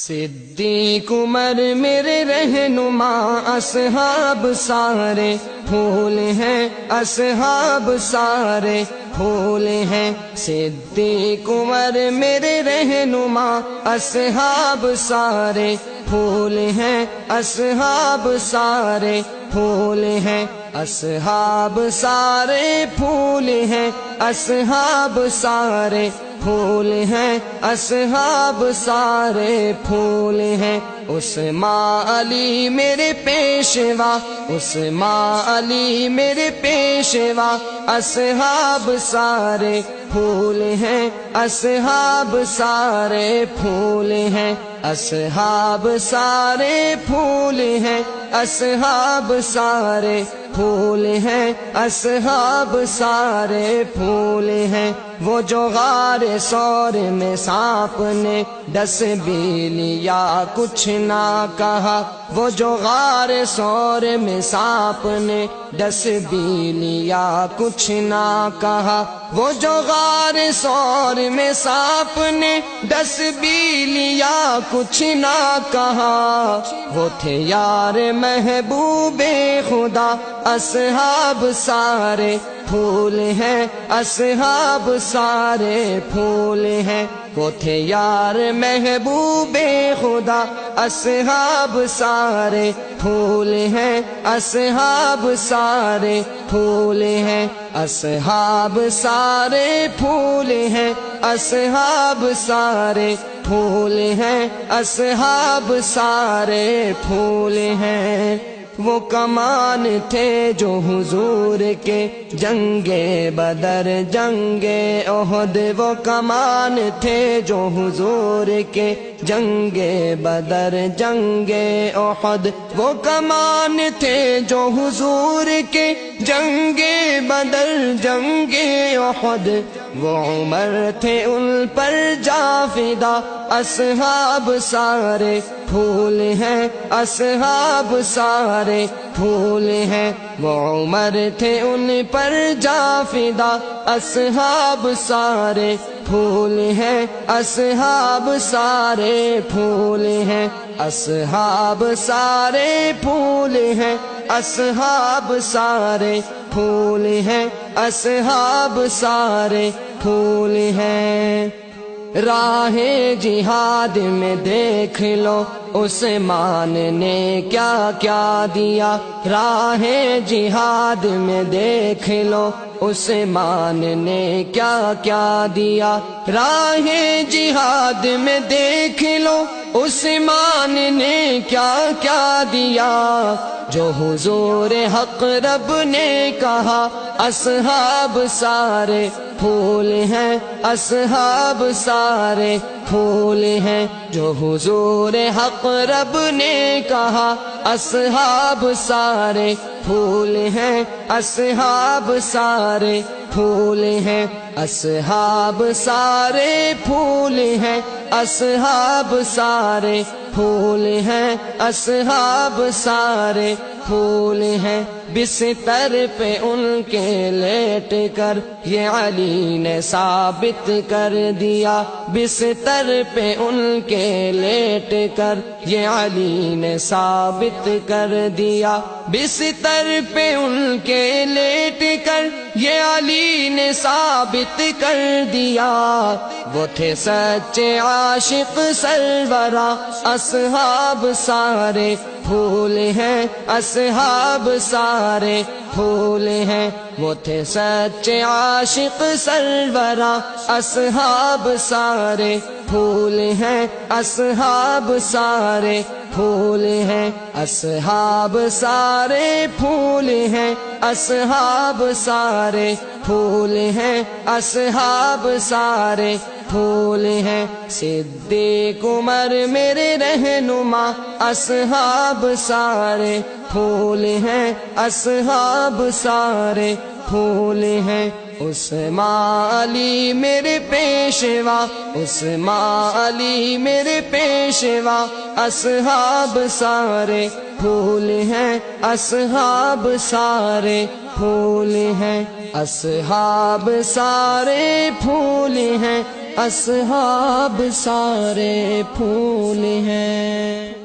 صدیق عمر میرے رہنما، اصحاب سارے پھول ہیں، اصحاب سارے پھول ہیں۔ صدیق عمر میرے رہنما، اصحاب سارے پھول ہیں، اصحاب سارے پھول ہیں۔ اصحاب سارے پھول ہیں، اصحاب سارے پھول ہیں، اصحاب سارے پھول ہیں۔ عثمان علی میرے پیشوا، عثمان علی میرے پیشوا، اصحاب سارے پھول ہیں، اصحاب سارے پھول ہیں۔ اصحاب سارے پھول ہیں، اصحاب سارے پھول ہیں، اصحاب سارے پھول ہیں۔ وہ جو غار ثور میں سانپ نے ڈس بھی لیا کچھ نہ کہا، وہ جو غار ثور میں سانپ نے ڈس بھی لیا کچھ نہ کہا، وہ جو غار ثور میں سانپ نے ڈس بھی لیا کچھ نہ کہا، وہ تھے یار محبوب خدا، اصحاب سارے پھول ہیں، اصحاب سارے پھول ہیں۔ وہ تھے یار محبوب خدا، اصحاب سارے پھول ہیں، اصحاب سارے پھول ہیں۔ اصحاب سارے پھول ہیں، اصحاب سارے پھول ہیں، اصحاب سارے پھول ہیں۔ وہ کمان تھے جو حضور کے جنگ بدر جنگ احد، وہ کمان تھے جو حضور کے جنگ بدر جنگ احد، وہ کمان تھے جو حضور کے جنگ بدر جنگ احد، وہ عمر تھے ان پر جا فدا، اصحاب سارے پھول ہیں، اصحاب سارے پھول ہیں۔ وہ عمر تھے ان پر جا فدا، اصحاب سارے پھول ہیں، اصحاب سارے پھول ہیں۔ اصحاب سارے پھول ہیں، اصحاب سارے پھول ہیں، اصحاب سارے پھول ہیں۔ راہ جہاد میں دیکھ لو عثمان نے کیا کیا دیا، راہ جہاد میں دیکھ لو عثمان نے کیا کیا دیا، راہ جہاد میں دیکھ لو عثمان نے کیا کیا دیا۔ جو حضور حق رب نے کہا، اصحاب سارے پھول ہیں، اصحاب سارے پھول ہیں۔ جو حضور حق رب نے کہا، اصحاب سارے پھول ہیں، اصحاب سارے پھول ہیں۔ اصحاب سارے پھول ہیں، اصحاب سارے پھول ہیں، اصحاب سارے پھول ہیں۔ بستر پہ ان کے لیٹ کر یہ علی نے ثابت کر دیا، بستر پہ ان کے لیٹ کر یہ علی نے ثابت کر دیا، بستر پہ ان کے لیٹ کر یہ علی نے ثابت کر دیا۔ وہ تھے سچے عاشق سرورا، اصحاب سارے پھول ہیں، اصحاب سارے پھول ہیں۔ وہ تھے سچے عاشق سرورا، اصحاب سارے پھول ہیں، اصحاب سارے پھول ہیں۔ اصحاب سارے پھول ہیں، اصحاب سارے پھول ہیں، اصحاب سارے پھول ہیں۔ صدیق عمر میرے رہنما، اصحاب سارے پھول ہیں، اصحاب سارے پھول ہیں۔ عثمان علی میرے پیشوا، عثمان علی میرے پیشوا، اصحاب سارے پھول ہیں، اصحاب سارے پھول ہیں۔ اصحاب سارے پھول ہیں، اصحاب سارے پھول ہیں۔